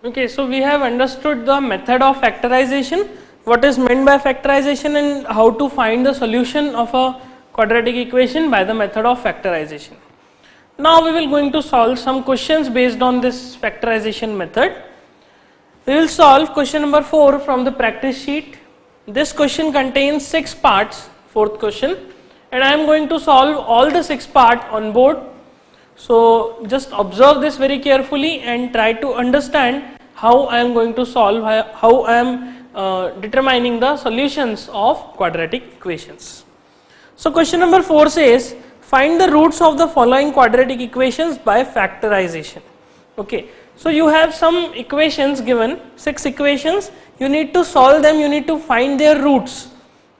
Okay, so we have understood the method of factorization, what is meant by factorization and how to find the solution of a quadratic equation by the method of factorization. Now we will going to solve some questions based on this factorization method. We will solve question number 4 from the practice sheet. This question contains 6 parts, fourth question, and I am going to solve all the 6 parts on board. So just observe this very carefully and try to understand how I am going to solve, how I am determining the solutions of quadratic equations. So question number 4 says, find the roots of the following quadratic equations by factorization. Okay, so you have some equations given, 6 equations, you need to solve them, you need to find their roots.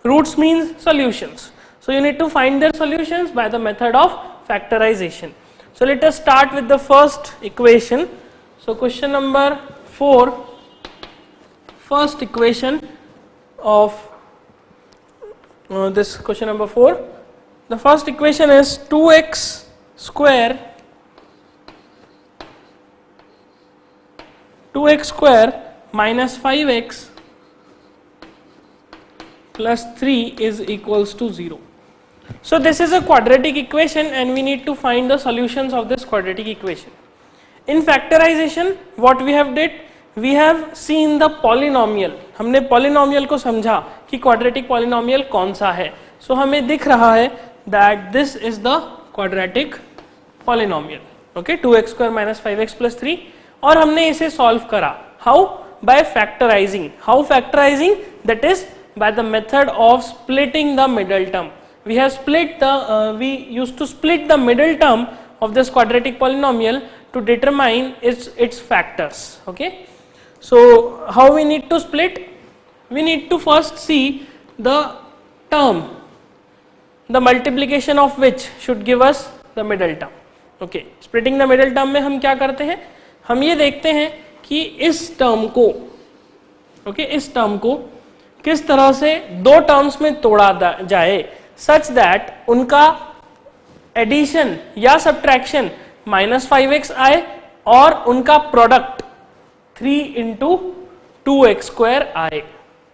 Roots means solutions. So you need to find their solutions by the method of factorization. So let us start with the first equation. So question number 4, first equation of this question number 4. The first equation is 2x square minus 5x plus 3 is equals to 0. So this is a quadratic equation and we need to find the solutions of this quadratic equation. In factorization what we have did, we have seen the polynomial. हमने polynomial को समझा कि quadratic polynomial कौन सा है. So हमें दिख रहा है that this is the quadratic polynomial. Okay, 2x square minus 5x plus 3 और हमने इसे solve करा. How? By factorizing. How factorizing? That is by the method of splitting the middle term. We have split the, we used to split the middle term of this quadratic polynomial to determine its factors. Okay, so how we need to split? We need to first see the term, the multiplication of which should give us the middle term. Okay, splitting the middle term में हम क्या करते हैं? हम ये देखते हैं कि इस टर्म को, इस टर्म को किस तरह से दो टर्म्स में तोड़ा जाए such that उनका एडिशन या सब्ट्रैक्शन -5x आए और उनका प्रोडक्ट 3 into 2x square आए.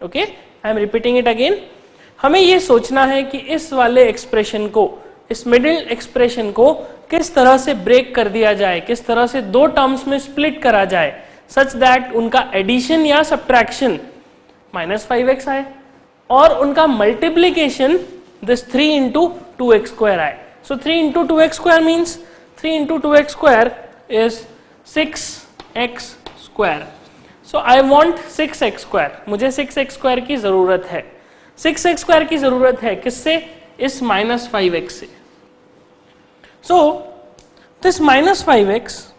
Okay, I am repeating it again. हमें ये सोचना है कि इस वाले एक्सप्रेशन को, इस मिडिल एक्सप्रेशन को किस तरह से ब्रेक कर दिया जाए, किस तरह से दो टर्म्स में स्प्लिट करा जाए सच दैट उनका एडिशन या सब्ट्रैक्शन -5x आए और उनका multiplication this 3 into 2x square आए. So 3 into 2x square means 3 into 2x square is 6x square. So I want 6x square. मुझे 6x square की जरूरत है. 6x square की जरूरत है किससे? इस -5x से. So this -5x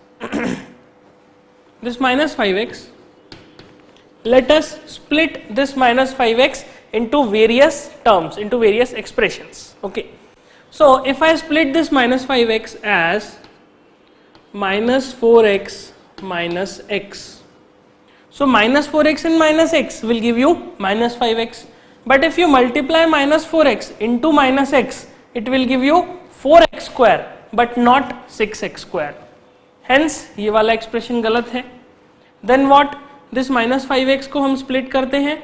this -5x, let us split this -5x into various terms, into various expressions. Okay, so if I split this -5x as -4x minus x, so -4x and -x will give you -5x, but if you multiply -4x into -x, it will give you 4x square but not 6x square. Hence ये वाला expression गलत है. Then what? This -5x को हम split करते हैं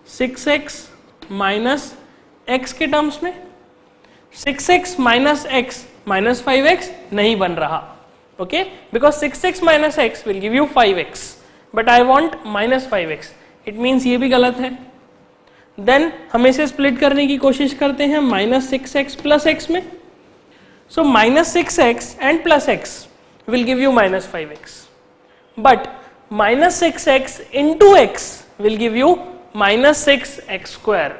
6x minus x के terms में. 6x minus x minus 5x नहीं बन रहा. Okay, because 6x minus x will give you 5x but I want -5x. It means ये भी गलत है. देन हम इसे स्प्लिट करने की कोशिश करते हैं -6x प्लस x में. सो -6x and plus x will give you -5x but -6x into x will give you -6x square.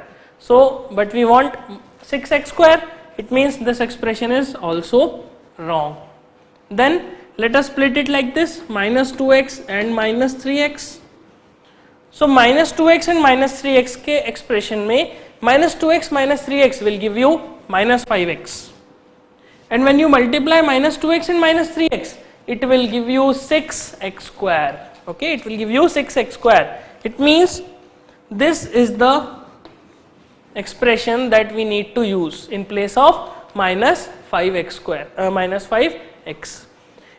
So but we want 6x square, it means this expression is also wrong. Then let us split it like this, -2x and -3x. So -2x and -3x के expression में -2x minus 3x will give you -5x, and when you multiply -2x and -3x it will give you 6x square. Okay, it will give you 6x square. It means this is the expression that we need to use in place of -5x square, -5x.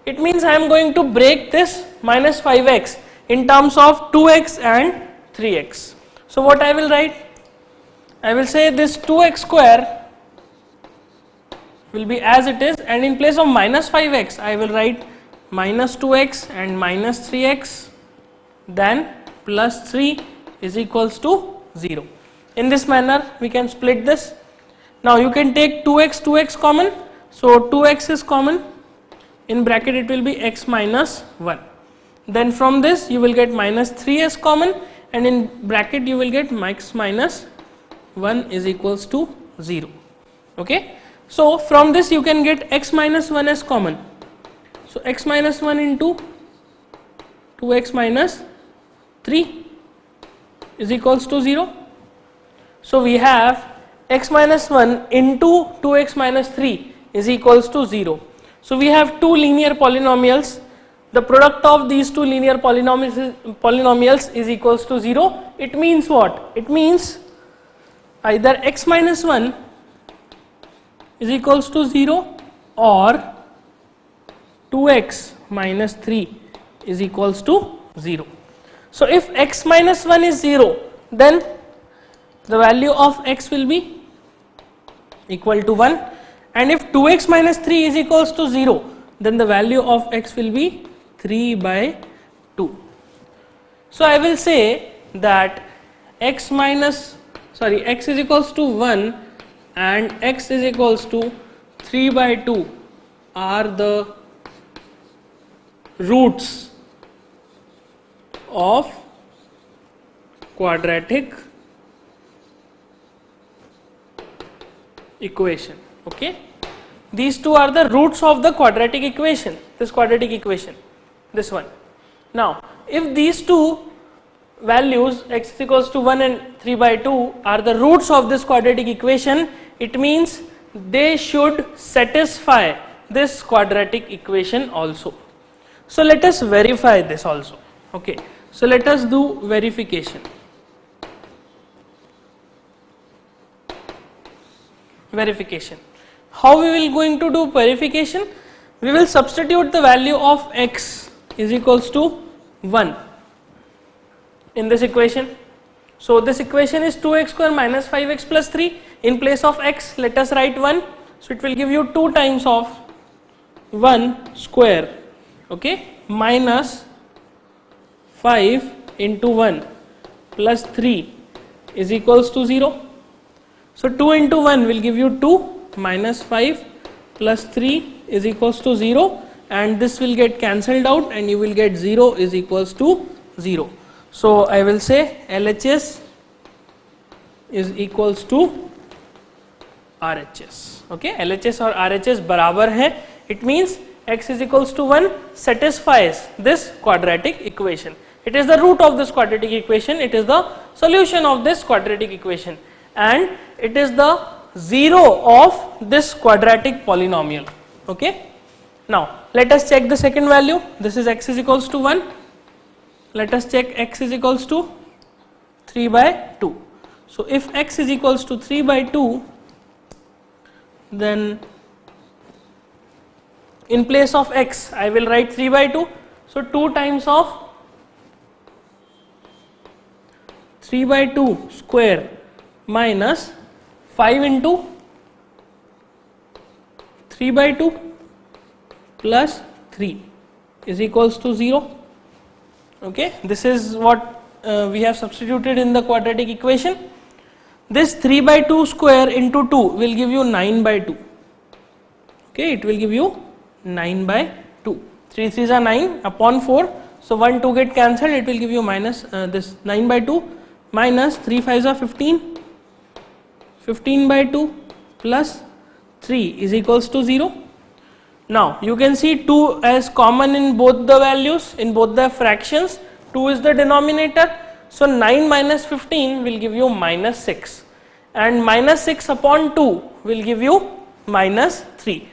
It means I am going to break this -5x in terms of 2x and 3x. So what I will write? I will say this 2x square will be as it is, and in place of minus 5x I will write minus 2x and minus 3x, then plus 3 is equals to 0. In this manner we can split this. Now you can take 2x common, so 2x is common, in bracket it will be x minus 1. Then from this you will get minus 3s common, and in bracket you will get x minus 1 is equals to 0. Okay. So from this you can get x minus 1 as common. So x minus 1 into 2x minus 3 is equals to 0. So we have x minus 1 into 2x minus 3 is equals to 0. So we have two linear polynomials. The product of these two linear polynomials is equals to 0. It means what? It means either x minus 1 is equals to 0 or 2x minus 3 is equals to 0. So if x minus 1 is 0, then the value of x will be equal to 1, and if 2x minus 3 is equals to 0, then the value of x will be 3 by 2. So I will say that x is equals to 1 and x is equals to 3 by 2 are the roots of quadratic equation. Okay, these two are the roots of the quadratic equation, this quadratic equation, this one. Now if these two values x is equals to 1 and 3 by 2 are the roots of this quadratic equation, it means they should satisfy this quadratic equation also. So let us verify this also. Okay, so let us do verification. How we will going to do verification? We will substitute the value of x is equals to 1 in this equation. So this equation is 2x square minus 5x plus 3. In place of x, let us write 1. So it will give you 2 times of 1 square, okay, minus 5 into 1 plus 3 is equals to 0. So 2 into 1 will give you 2, minus 5 plus 3 is equals to 0, and this will get cancelled out and you will get 0 is equals to 0. So I will say LHS is equals to RHS. Okay, LHS or RHS बराबर है. It means x is equals to 1 satisfies this quadratic equation. It is the root of this quadratic equation. It is the solution of this quadratic equation, and it is the 0 of this quadratic polynomial. Okay. Now let us check the second value. This is x is equals to 1. Let us check x is equals to 3 by 2. So if x is equals to 3 by 2, then in place of x I will write 3 by 2. So 2 times of 3 by 2 square minus 5 into 3 by 2 plus 3 is equals to 0. Okay, this is what we have substituted in the quadratic equation. This 3 by 2 square into 2 will give you 9 by 2. Okay, it will give you 9 by 2. 3 3s are 9 upon 4. So 1 2 get cancelled. It will give you minus this 9 by 2 minus 3 5s are 15. 15 by 2 plus 3 is equals to 0. Now you can see 2 as common in both the values, in both the fractions. 2 is the denominator. So 9 minus 15 will give you minus 6, and minus 6 upon 2 will give you minus 3.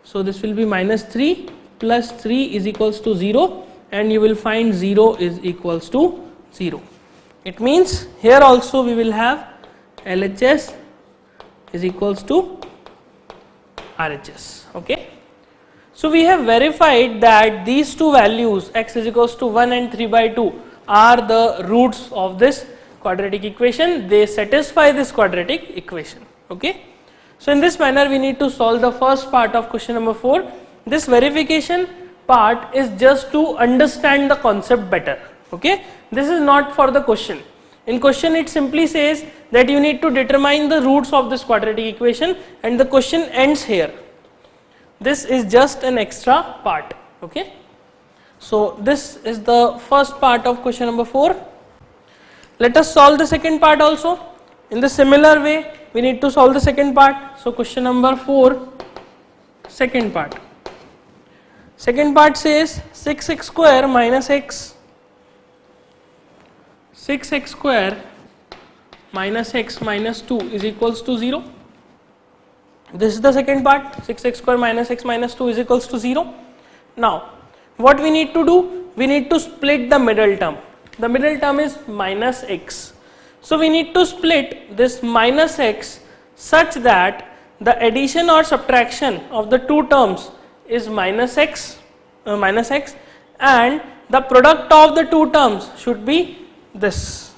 So this will be minus 3 plus 3 is equals to 0, and you will find 0 is equals to 0. It means here also we will have LHS is equals to RHS. Okay. So we have verified that these two values x is equals to 1 and 3 by 2 are the roots of this quadratic equation. They satisfy this quadratic equation. Okay. So in this manner we need to solve the first part of question number 4. This verification part is just to understand the concept better. Okay. This is not for the question. In question it simply says that you need to determine the roots of this quadratic equation and the question ends here. This is just an extra part. Okay. So this is the first part of question number 4. Let us solve the second part also. In the similar way we need to solve the second part. So question number 4, second part. Second part says 6x square minus x, 6x square minus x minus 2 is equals to 0. This is the second part, 6x square minus x minus 2 is equals to 0. Now what we need to do? We need to split the middle term. The middle term is minus x. So we need to split this minus x such that the addition or subtraction of the two terms is minus x and the product of the two terms should be this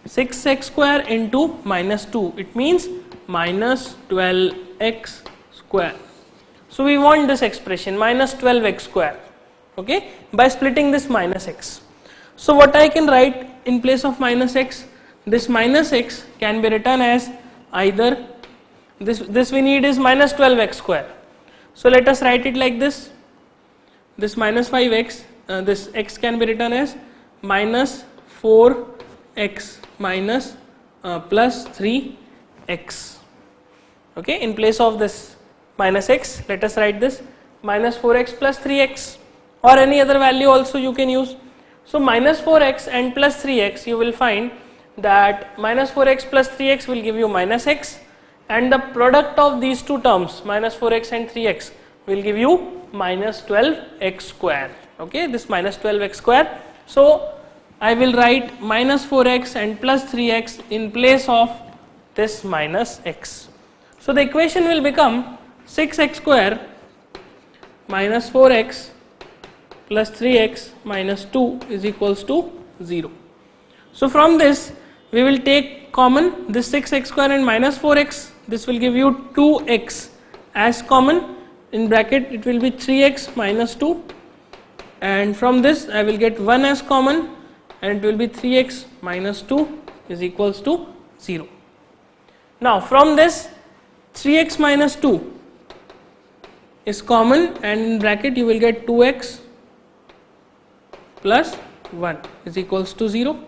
6x square into minus 2. It means minus 12x square. So we want this expression minus 12x square, okay, by splitting this minus x. So what I can write in place of minus x? This minus x can be written as either this we need is minus 12x square. So let us write it like this. This minus 5x, this x can be written as minus 4x minus plus 3x. Okay, in place of this minus x, let us write this minus 4x plus 3x, or any other value also you can use. So minus 4x and plus 3x, you will find that minus 4x plus 3x will give you minus x, and the product of these two terms minus 4x and 3x will give you minus 12x square. Okay, this minus 12x square. So I will write minus 4x and plus 3x in place of this minus x. So the equation will become 6x square minus 4x plus 3x minus 2 is equals to 0. So from this we will take common this 6x square and minus 4x. This will give you 2x as common. In bracket it will be 3x minus 2, and from this I will get 1 as common, and it will be 3x minus 2 is equals to 0. Now from this 3x minus 2 is common, and in bracket you will get 2x plus 1 is equals to 0.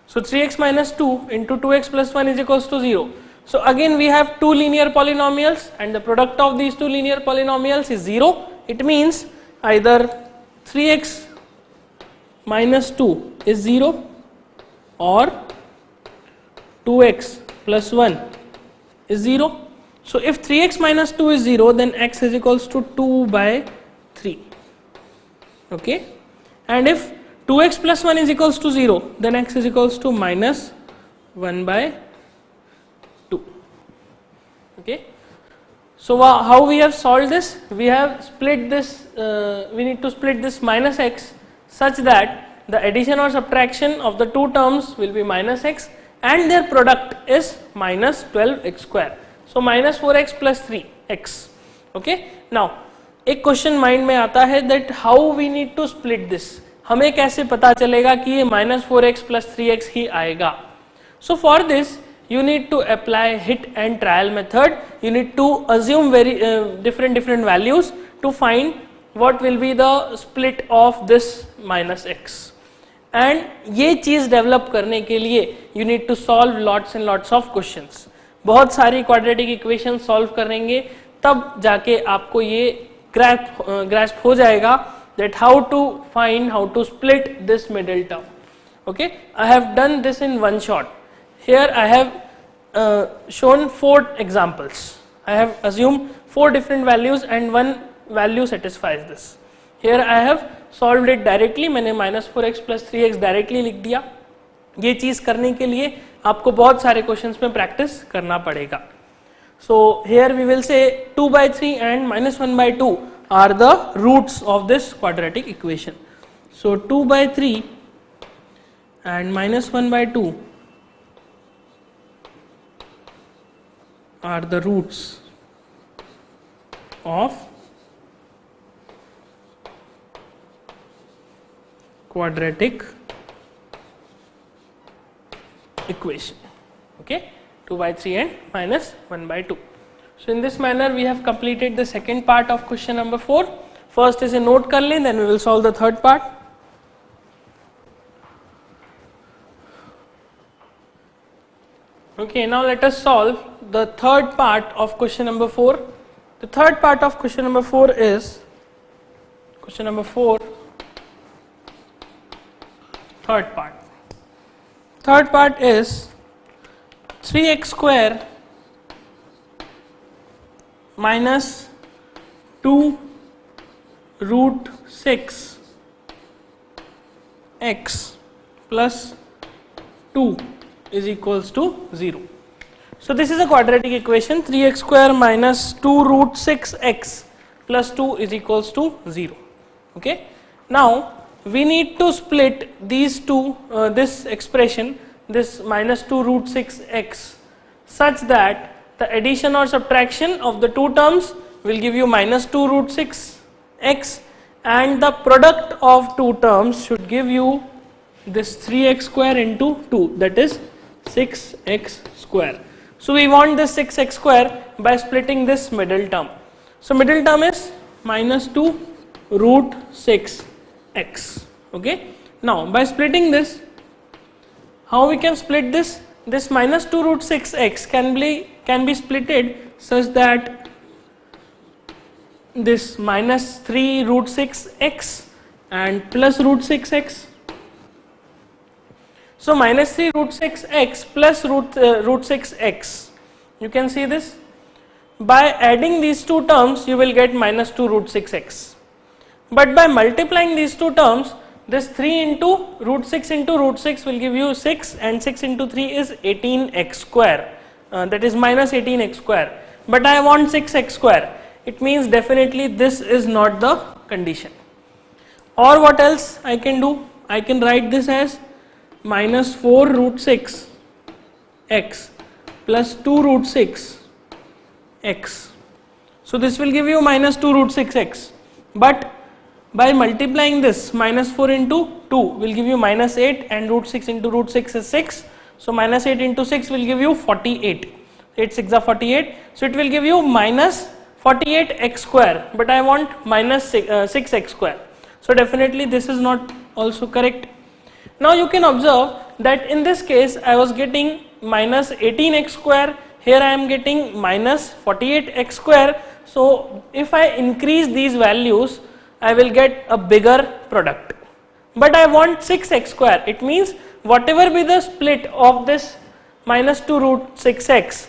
So 3x minus 2 into 2x plus 1 is equals to 0. So again we have two linear polynomials and the product of these two linear polynomials is 0. It means either 3x minus 2 is 0 or 2x plus 1 is 0. So if 3x minus 2 is 0, then x is equals to 2 by 3. Okay, and if 2x plus 1 is equals to 0, then x is equals to minus 1 by 2. Okay, so how we have solved this? We have split this, we need to split this minus x such that the addition or subtraction of the two terms will be minus x and their product is minus 12x square. So minus 4x plus 3x. Okay, now एक question mind में आता है that how we need to split this. हमें कैसे पता चलेगा कि ये माइनस 4x प्लस 3x ही आएगा. So for this you need to apply hit and trial method. You need to assume very different values to find what will be the split of this minus x. And ये चीज develop करने के लिए you need to solve lots and lots of questions. बहुत सारी quadratic equations solve करेंगे तब जाके आपको ये grasp हो जाएगा that how to find, how to split this middle term. Okay, I have done this in one shot. Here I have shown 4 examples. I have assumed 4 different values and one value satisfies this. Here I have solved it directly. मैंने minus 4x plus 3x directly लिख दिया. ये चीज़ करने के लिए आपको बहुत सारे questions में practice करना पड़ेगा. So here we will say 2 by 3 and minus 1 by 2 are the roots of this quadratic equation. So 2 by 3 and minus 1 by 2 are the roots of quadratic equation. Okay, 2 by 3 and minus 1 by 2. So in this manner we have completed the second part of question number 4. First is a note kar le, then we will solve the third part. Okay, now let us solve the third part of question number 4. The third part of question number 4 is question number 4, third part. Third part is 3x square minus 2 root 6 x plus 2 is equals to 0. So this is a quadratic equation, 3x square minus 2 root 6 x plus 2 is equals to 0. Okay. Now we need to split these two, this expression, this minus 2 root 6 x, such that the addition or subtraction of the two terms will give you minus 2 root 6 x, and the product of two terms should give you this 3x square into 2, that is 6x square. So we want this 6x square by splitting this middle term. So middle term is minus 2 root 6 x. Okay. Now by splitting this, how we can split this? This minus 2 root 6 x can be splitted such that this minus 3 root 6 x and plus root 6 x. So minus 3 root 6 x plus root 6 x. You can see this. By adding these two terms, you will get minus 2 root 6 x. But by multiplying these two terms, this 3 into root 6 will give you 6, and 6 into 3 is 18x square. That is minus 18x square. But I want 6x square. It means definitely this is not the condition. Or what else I can do? I can write this as minus 4 root 6 x plus 2 root 6 x. So this will give you minus 2 root 6 x. But by multiplying this, minus 4 into 2 will give you minus 8, and root 6 into root 6 is 6. So minus 8 into 6 will give you 48. 8 6 are 48. So it will give you minus 48x square, but I want minus 6x square. So definitely this is not also correct. Now you can observe that in this case I was getting minus 18x square, here I am getting minus 48x square. So if I increase these values, I will get a bigger product. But I want 6x square. It means whatever be the split of this minus 2 root 6x,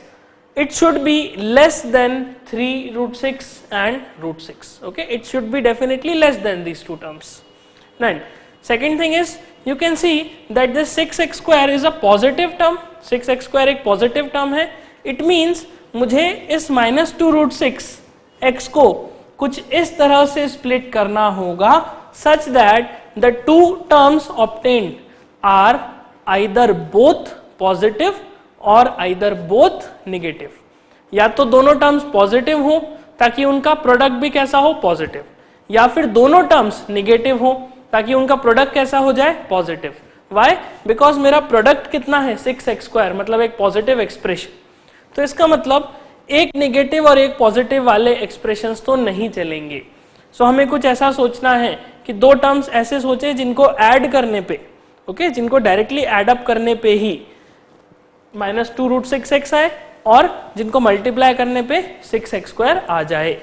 it should be less than 3 root 6 and root 6. Okay, it should be definitely less than these two terms. Then second thing is, you can see that this 6x square is a positive term. 6x square एक positive term है. It means मुझे इस minus 2 root 6 x को कुछ इस तरह से split करना होगा such that the two terms obtained are either both positive और either both negative. या तो दोनों terms positive हो ताकि उनका product भी कैसा हो, positive, या फिर दोनों terms negative हो ताकि उनका product कैसा हो जाए, positive. Why? Because मेरा product कितना है 6x square, मतलब एक positive expression. तो इसका मतलब एक नेगेटिव और एक पॉजिटिव वाले एक्सप्रेशंस तो नहीं चलेंगे. सो हमें कुछ ऐसा सोचना है कि दो टर्म्स ऐसे सोचे जिनको ऐड करने पे, ओके, जिनको डायरेक्टली ऐड अप करने पे ही माइनस 2 रूट 6x आए और जिनको मल्टीप्लाई करने पे 6x स्क्वायर आ जाए.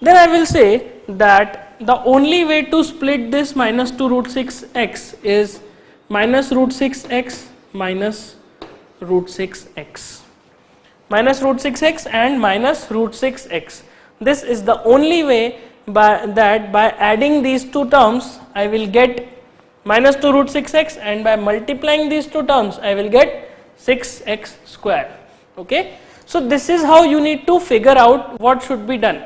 Then I will say that the only way to split this minus 2 root 6x is minus root 6x minus root 6x. Minus root 6x and minus root 6x. This is the only way by adding these two terms I will get minus 2 root 6x, and by multiplying these two terms I will get 6x square. Okay, so this is how you need to figure out what should be done.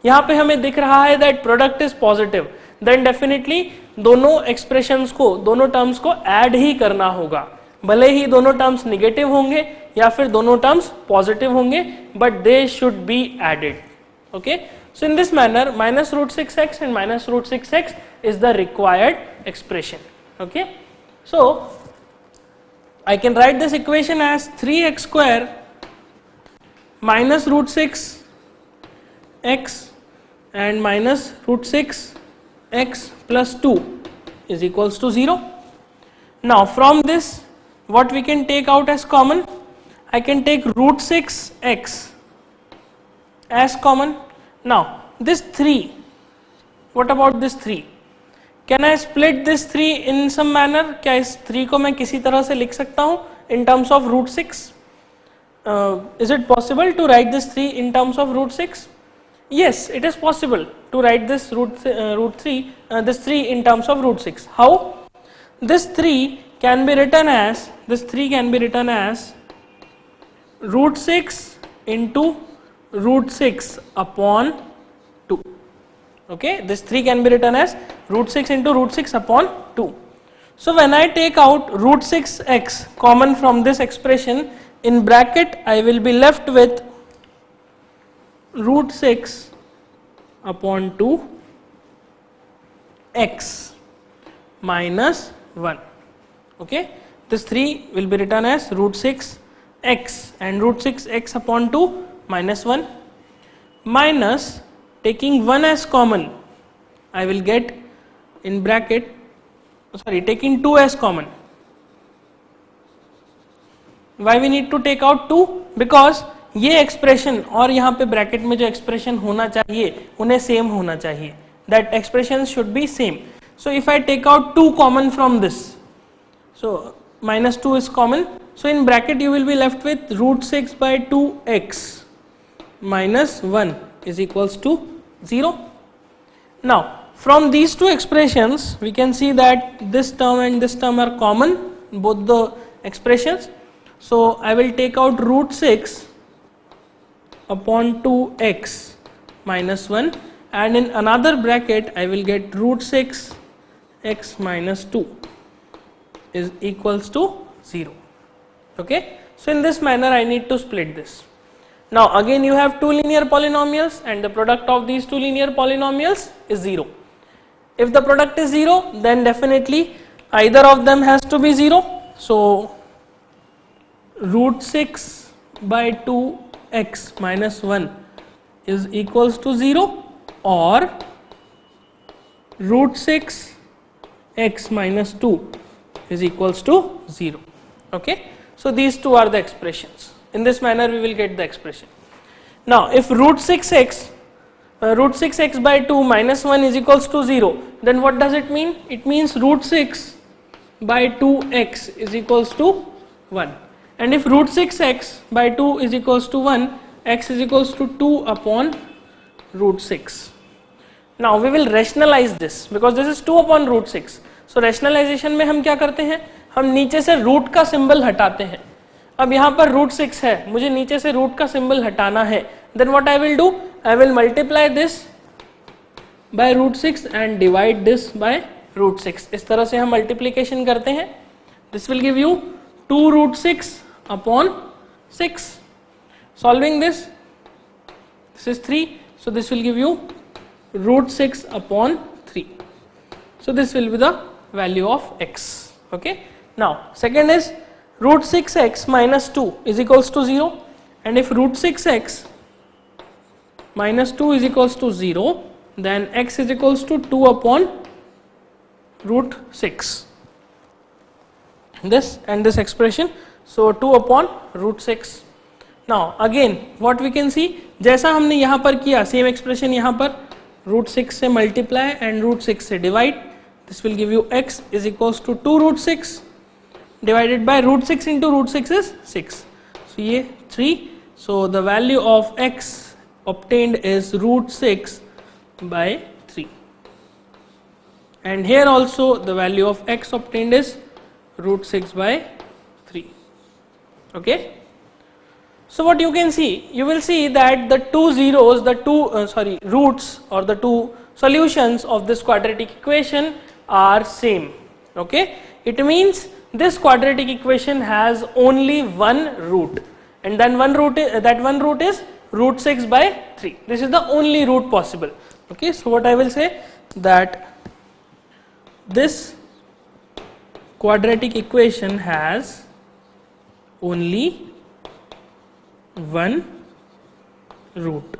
यहाँ पे हमें दिख रहा है that product is positive, then definitely दोनों expressions को, दोनों terms को ऐड ही करना होगा, भले ही दोनों टर्म्स निगेटिव होंगे या फिर दोनों टर्म्स पॉजिटिव होंगे, but they should be added. Okay, so in this manner minus root 6x and minus root 6x is the required expression. Okay, so I can write this equation as 3x square minus root 6x and minus root 6x plus 2 is equals to 0. Now from this what we can take out as common? I can take root 6x as common. Now this 3, what about this 3? Can I split this 3 in some manner? क्या इस 3 को मैं किसी तरह से लिख सकता हूँ in terms of root 6? Is it possible to write this 3 in terms of root 6? Yes, it is possible to write this this 3 in terms of root 6. How? This 3 can be written as root 6 into root 6 upon 2. Okay, this 3 can be written as root 6 into root 6 upon 2. So when I take out root 6x common from this expression, in bracket I will be left with root 6 upon 2 x minus 1. Okay, this 3 will be written as root 6 x and root 6 x upon 2 minus 1, minus taking 1 as common, I will get in bracket, taking 2 as common. Why we need to take out 2? Because ये expression और यहाँ पे bracket में जो expression होना चाहिए उन्हें same होना चाहिए. That expression should be same. So if I take out 2 common from this, so minus 2 is common. So in bracket you will be left with root 6 by 2x minus 1 is equals to 0. Now from these two expressions we can see that this term and this term are common in both the expressions. So I will take out root 6 upon 2x minus 1, and in another bracket I will get root 6 x minus 2 is equals to 0. Okay, so in this manner I need to split this. Now again you have two linear polynomials and the product of these two linear polynomials is 0. If the product is 0, then definitely either of them has to be 0. So root 6 by 2x minus 1 is equals to 0, or root 6 x minus 2 is equals to 0. Okay, so these two are the expressions. In this manner we will get the expression. Now if root 6x by 2 minus 1 is equals to 0, then what does it mean? It means root 6 by 2x is equals to 1. And if root 6x by 2 is equals to 1, x is equals to 2 upon root 6. Now we will rationalize this because this is 2 upon root 6. So rationalization में हम क्या करते हैं? हम नीचे से root का symbol हटाते हैं. अब यहाँ पर रूट 6 है, मुझे नीचे से रूट का सिंबल हटाना है. Then what I will do? I will multiply this by root 6 and divide this by root 6. इस तरह से हम multiplication करते हैं. This will give you 2 root 6 upon 6. Solving this is 3. So this will give you root 6 upon 3. So this will be the value of x. Okay. Now second is root 6x minus 2 is equals to 0, and if root 6x minus 2 is equals to 0, then x is equals to 2 upon root 6. This and this expression, so 2 upon root 6. Now again what we can see, जैसा हमने यहाँ पर किया same expression यहाँ पर root 6 से multiply and root 6 से divide. This will give you x is equals to 2 root 6 divided by root 6 into root 6 is 6. So ये 3. So the value of x obtained is root 6 by 3. And here also the value of x obtained is root 6 by 3. Okay. So what you can see, you will see that the two zeros, the two roots or the two solutions of this quadratic equation are same. Okay, it means this quadratic equation has only one root, and then that one root is root 6 by 3. This is the only root possible. Okay, so what I will say, that this quadratic equation has only one root.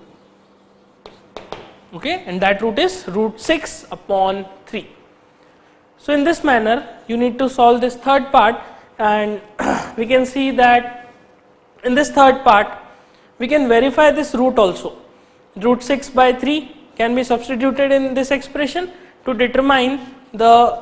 Okay, and that root is root 6 upon 3. So in this manner you need to solve this third part, and we can see that in this third part we can verify this root also. Root 6 by 3 can be substituted in this expression to determine the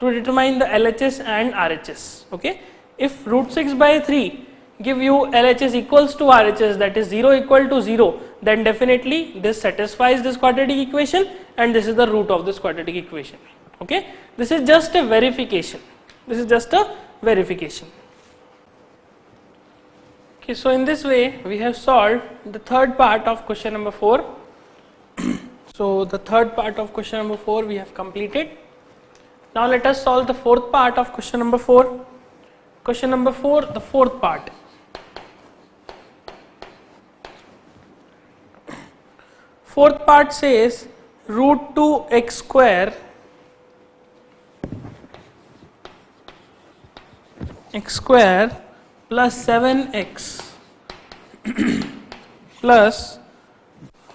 LHS and RHS. Okay, if root 6 by 3 give you LHS equals to RHS, that is 0 equal to 0, then definitely this satisfies this quadratic equation, and this is the root of this quadratic equation. Okay, this is just a verification. This is just a verification. Okay, so in this way we have solved the third part of question number 4. So the third part of question number 4 we have completed. Now let us solve the fourth part of question number 4. Question number 4, the fourth part. Fourth part says root 2 x square plus 7x plus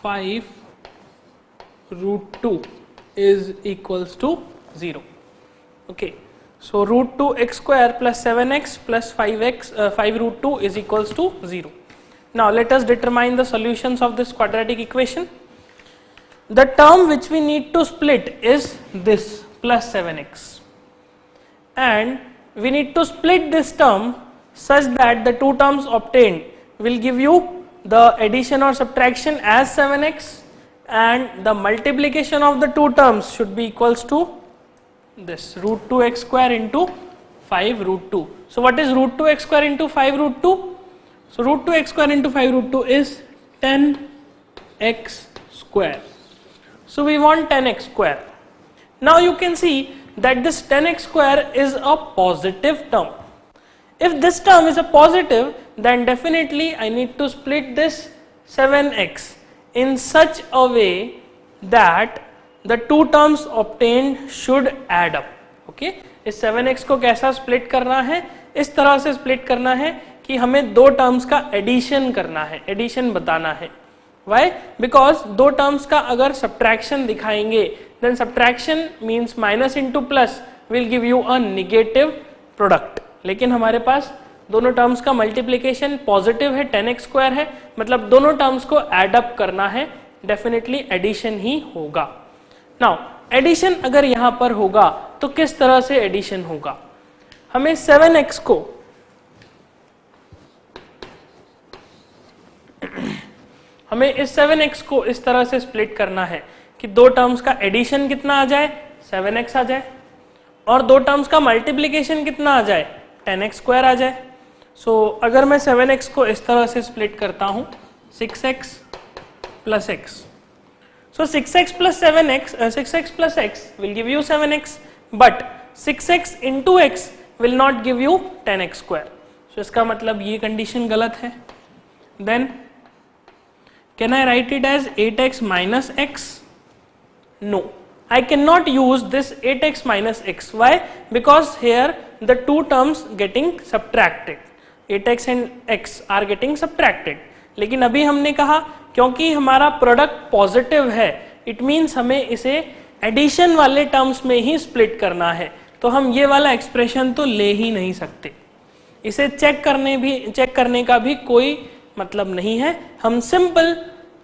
5 root 2 is equals to 0. Okay, so root 2 x square plus 7x plus 5 root 2 is equals to 0. Now let us determine the solutions of this quadratic equation. The term which we need to split is this plus 7x, and we need to split this term such that the two terms obtained will give you the addition or subtraction as 7x, and the multiplication of the two terms should be equals to this root 2 x square into 5 root 2. So what is root 2 x square into 5 root 2? So root 2 x square into 5 root 2 is 10x square. So we want 10x square. Now you can see that this 10x square is a positive term. If this term is a positive, then definitely I need to split this 7x in such a way that the two terms obtained should add up. Okay, इस 7x को कैसा split करना है? इस तरह से split करना है कि हमें दो टर्म्स का एडिशन करना है, एडिशन बताना है. Why? Because दो टर्म्स का अगर सब्ट्रैक्शन दिखाएंगे, then subtraction means minus into plus will give you a negative product. लेकिन हमारे पास दोनों टर्म्स का मल्टीप्लिकेशन पॉजिटिव है, 10x स्क्वायर है, मतलब दोनों टर्म्स को एड अप करना है, डेफिनेटली एडिशन ही होगा. नाउ एडिशन अगर यहां पर होगा तो किस तरह से एडिशन होगा? हमें 7x को हमें इस 7x को इस तरह से स्प्लिट करना है कि दो टर्म्स का एडिशन कितना आ जाए, 7x आ जाए, और दो टर्म्स का मल्टीप्लिकेशन कितना आ जाए, 10x स्क्वायर आ जाए. सो अगर मैं 7x को इस तरह से स्प्लिट करता हूं 6x plus x, so 6x plus 7x 6x plus x will give you 7x, but 6x into x will not give you 10x square. So इसका मतलब ये कंडीशन गलत है. Then can I write it as 8x minus x? No, I cannot use this 8x minus x. Why? Because here the two terms getting subtracted, 8x and x are getting subtracted. लेकिन अभी हमने कहा क्योंकि हमारा product positive है, it means हमें इसे addition वाले टर्म्स में ही स्प्लिट करना है, तो हम ये वाला एक्सप्रेशन तो ले ही नहीं सकते. इसे चेक करने का भी कोई मतलब नहीं है. हम सिंपल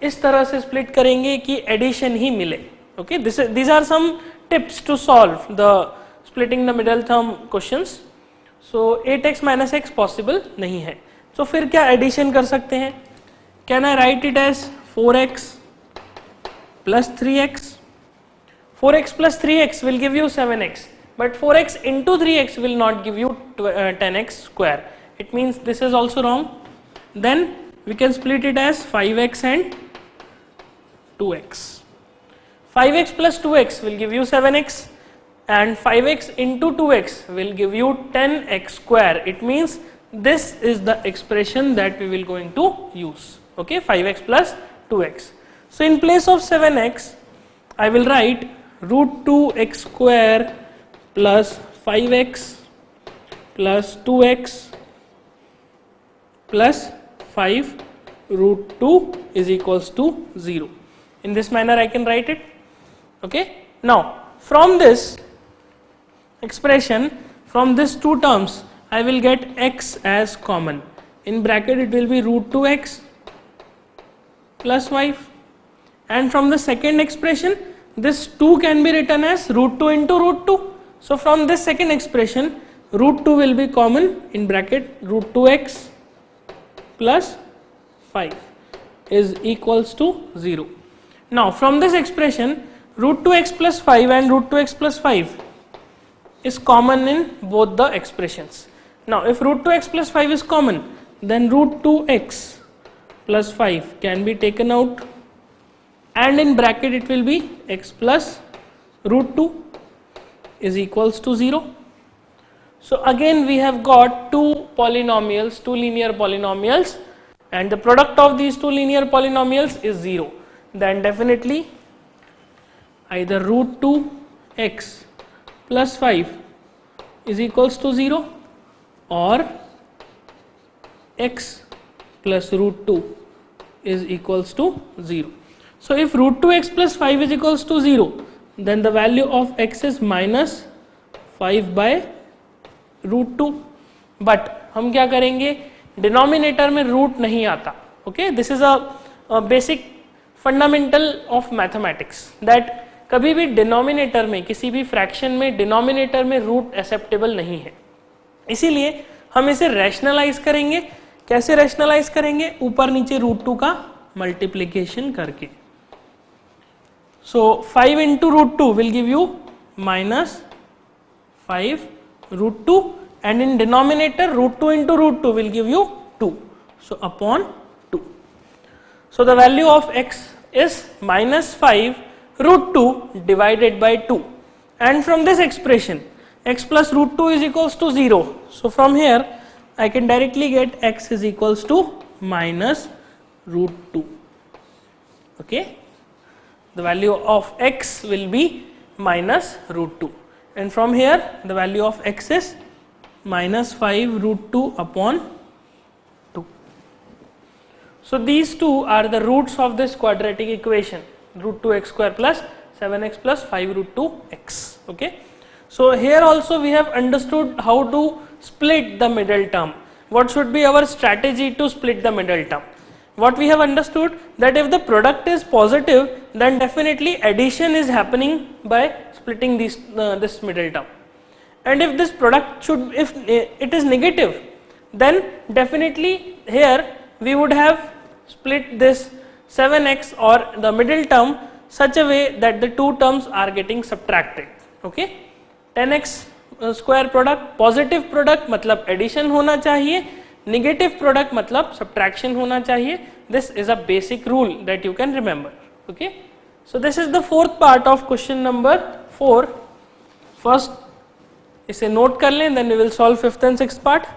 इस तरह से स्प्लिट करेंगे कि एडिशन ही मिले. Okay, these are some tips to solve the splitting the middle term questions. So 8x minus x possible नहीं है. तो फिर क्या एडिशन कर सकते हैं? Can I write it as 4x plus 3x? 4x plus 3x will give you 7x, but 4x into 3x will not give you 10x square. It means this is also wrong. Then we can split it as 5x and 2x. 5x plus 2x will give you 7x. and 5x into 2x will give you 10x square. It means this is the expression that we will going to use. Okay, 5x plus 2x. So in place of 7x, I will write root 2x square plus 5x plus 2x plus 5 root 2 is equals to 0. In this manner I can write it. Okay. Now from this expression, from these two terms, I will get x as common. In bracket it will be root 2x plus 5, and from the second expression this 2 can be written as root 2 into root 2. So from this second expression root 2 will be common. In bracket root 2x plus 5 is equals to 0. Now from this expression root 2x plus 5 and root 2x plus 5 is common in both the expressions. Now if root 2x plus 5 is common, then root 2x plus 5 can be taken out, and in bracket it will be x plus root 2 is equals to 0. So again we have got two polynomials, two linear polynomials, and the product of these two linear polynomials is 0. Then definitely either root 2x plus 5 is equals to 0 or x plus root 2 is equals to 0. So if root 2x plus 5 is equals to 0, then the value of x is minus 5 by root 2. But हम क्या करेंगे, denominator में root नहीं आता. Okay, this is a basic fundamental of mathematics that कभी भी denominator में, किसी भी फ्रैक्शन में डिनोमिनेटर में रूट एक्सेप्टेबल नहीं है. इसीलिए हम इसे रैशनलाइज करेंगे. कैसे रैशनलाइज करेंगे? ऊपर नीचे रूट 2 का मल्टीप्लिकेशन करके. So 5 into root 2 will give you minus 5 root 2, and in denominator root 2 into root 2 will give you 2. So upon 2. So the value of x is minus 5 root 2 divided by 2, and from this expression x plus root 2 is equals to 0. So from here I can directly get x is equals to minus root 2. Okay, the value of x will be minus root 2. And from here the value of x is minus 5 root 2 upon 2. So these two are the roots of this quadratic equation, root 2x square plus 7x plus 5 root 2x. Okay. So here also we have understood how to split the middle term. What should be our strategy to split the middle term? What we have understood, that if the product is positive, then definitely addition is happening by splitting this middle term. And if this product if it is negative, then definitely here we would have split this 7x or the middle term such a way that the two terms are getting subtracted. Okay, 10x square product, positive product मतलब addition होना चाहिए, negative product मतलब subtraction होना चाहिए. This is a basic rule that you can remember. Okay, so this is the fourth part of question number 4. First इसे note कर लें, then we will solve fifth and sixth part.